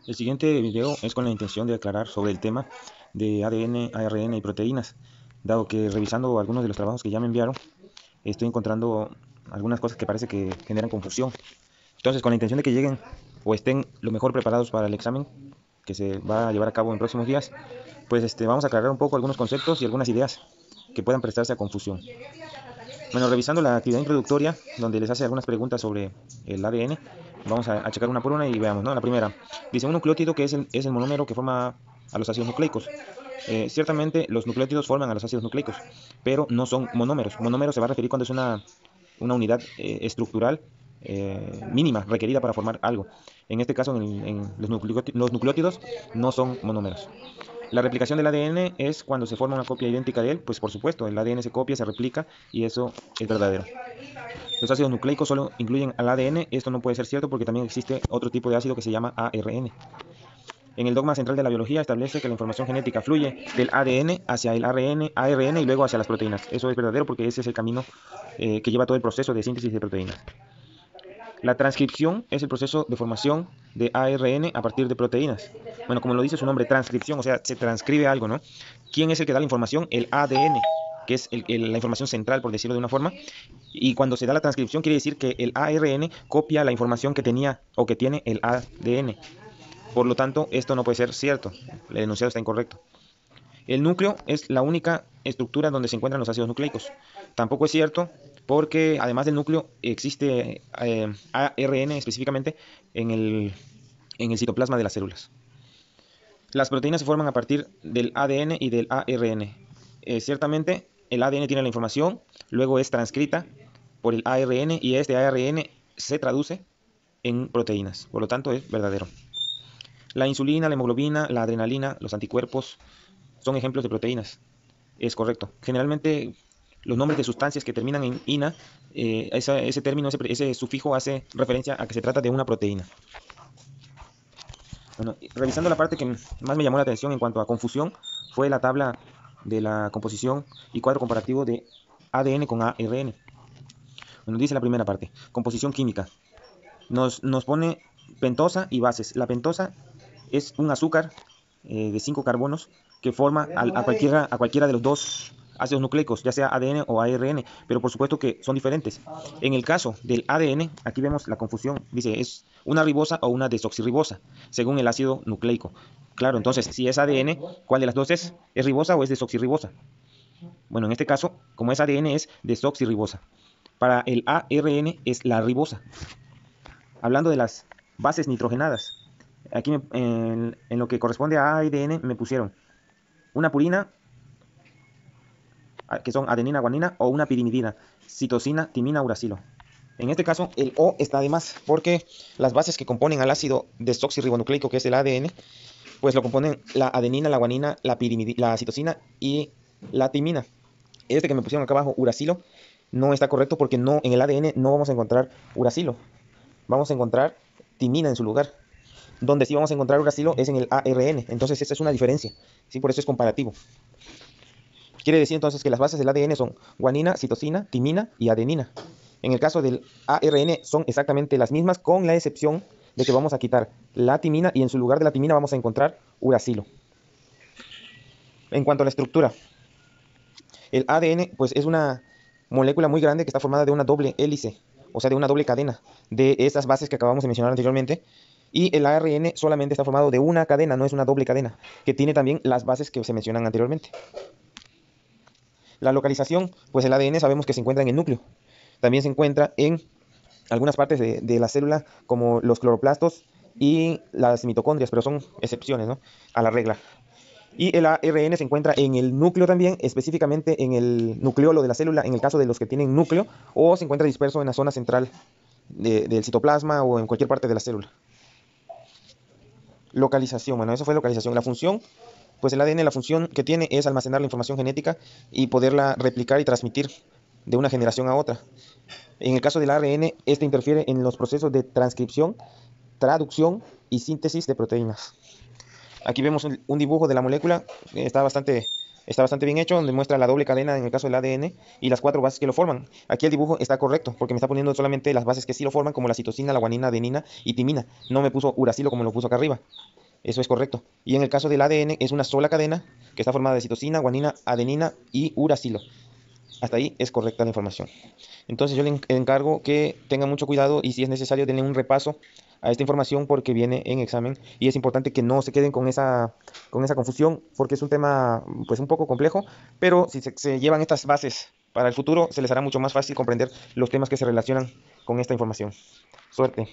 El siguiente video es con la intención de aclarar sobre el tema de ADN, ARN y proteínas, dado que revisando algunos de los trabajos que ya me enviaron, estoy encontrando algunas cosas que parece que generan confusión. Entonces, con la intención de que lleguen o estén lo mejor preparados para el examen que se va a llevar a cabo en próximos días, pues vamos a aclarar un poco algunos conceptos y algunas ideas que puedan prestarse a confusión. Bueno, revisando la actividad introductoria, donde les hace algunas preguntas sobre el ADN, vamos a checar una por una y veamos, ¿no? La primera, dice un nucleótido que es el monómero que forma a los ácidos nucleicos. Ciertamente los nucleótidos forman a los ácidos nucleicos, pero no son monómeros. Monómero se va a referir cuando es una unidad estructural mínima requerida para formar algo. En este caso, en los nucleótidos no son monómeros. La replicación del ADN es cuando se forma una copia idéntica de él, pues por supuesto, el ADN se copia, se replica y eso es verdadero. Los ácidos nucleicos solo incluyen al ADN, esto no puede ser cierto porque también existe otro tipo de ácido que se llama ARN. En el dogma central de la biología establece que la información genética fluye del ADN hacia el ARN y luego hacia las proteínas. Eso es verdadero porque ese es el camino que lleva todo el proceso de síntesis de proteínas. La transcripción es el proceso de formación de ARN a partir de proteínas. Bueno, como lo dice su nombre, transcripción, o sea, se transcribe algo, ¿no? ¿Quién es el que da la información? El ADN, que es la información central, por decirlo de una forma. Y cuando se da la transcripción quiere decir que el ARN copia la información que tenía o que tiene el ADN. Por lo tanto, esto no puede ser cierto. El enunciado está incorrecto. El núcleo es la única estructura donde se encuentran los ácidos nucleicos. Tampoco es cierto porque además del núcleo existe ARN específicamente en el citoplasma de las células. Las proteínas se forman a partir del ADN y del ARN. Ciertamente el ADN tiene la información, luego es transcrita por el ARN y este ARN se traduce en proteínas. Por lo tanto es verdadero. La insulina, la hemoglobina, la adrenalina, los anticuerpos son ejemplos de proteínas. Es correcto. Generalmente los nombres de sustancias que terminan en ina, ese término, ese sufijo hace referencia a que se trata de una proteína. Bueno, revisando la parte que más me llamó la atención en cuanto a confusión fue la tabla de la composición y cuadro comparativo de ADN con ARN. Bueno, dice la primera parte, composición química. Nos pone pentosa y bases. La pentosa es un azúcar de 5 carbonos que forma a cualquiera de los dos ácidos nucleicos, ya sea ADN o ARN, pero por supuesto que son diferentes. En el caso del ADN, aquí vemos la confusión, dice es una ribosa o una desoxirribosa, según el ácido nucleico. Claro, entonces, si es ADN, ¿cuál de las dos es? ¿Es ribosa o es desoxirribosa? Bueno, en este caso, como es ADN, es desoxirribosa. Para el ARN es la ribosa. Hablando de las bases nitrogenadas, aquí en lo que corresponde a ADN me pusieron una purina, que son adenina, guanina, o una pirimidina, citosina, timina, uracilo. En este caso, el O está de más, porque las bases que componen al ácido desoxirribonucleico, que es el ADN, pues lo componen la adenina, la guanina, la citosina y la timina. Este que me pusieron acá abajo, uracilo, no está correcto porque no, en el ADN no vamos a encontrar uracilo. Vamos a encontrar timina en su lugar. Donde sí vamos a encontrar uracilo es en el ARN. Entonces esa es una diferencia. ¿Sí? Por eso es comparativo. Quiere decir entonces que las bases del ADN son guanina, citosina, timina y adenina. En el caso del ARN son exactamente las mismas, con la excepción de que vamos a quitar la timina y en su lugar de la timina vamos a encontrar uracilo. En cuanto a la estructura, el ADN pues es una molécula muy grande que está formada de una doble hélice, o sea, de una doble cadena de esas bases que acabamos de mencionar anteriormente. Y el ARN solamente está formado de una cadena, no es una doble cadena, que tiene también las bases que se mencionan anteriormente. La localización, pues el ADN sabemos que se encuentra en el núcleo. También se encuentra en algunas partes de la célula, como los cloroplastos y las mitocondrias, pero son excepciones, ¿no?, a la regla. Y el ARN se encuentra en el núcleo también, específicamente en el nucleolo de la célula, en el caso de los que tienen núcleo, o se encuentra disperso en la zona central del citoplasma o en cualquier parte de la célula. Localización, bueno, eso fue localización. La función, pues el ADN, la función que tiene es almacenar la información genética y poderla replicar y transmitir de una generación a otra. En el caso del ARN, este interfiere en los procesos de transcripción, traducción y síntesis de proteínas. Aquí vemos un dibujo de la molécula, está bastante Está bastante bien hecho, donde muestra la doble cadena en el caso del ADN y las 4 bases que lo forman. Aquí el dibujo está correcto, porque me está poniendo solamente las bases que sí lo forman, como la citosina, la guanina, adenina y timina. No me puso uracilo como lo puso acá arriba. Eso es correcto. Y en el caso del ADN es una sola cadena que está formada de citosina, guanina, adenina y uracilo. Hasta ahí es correcta la información. Entonces yo le encargo que tenga mucho cuidado y si es necesario denle un repaso a esta información porque viene en examen y es importante que no se queden con esa confusión porque es un tema pues un poco complejo, pero si se llevan estas bases para el futuro se les hará mucho más fácil comprender los temas que se relacionan con esta información. Suerte.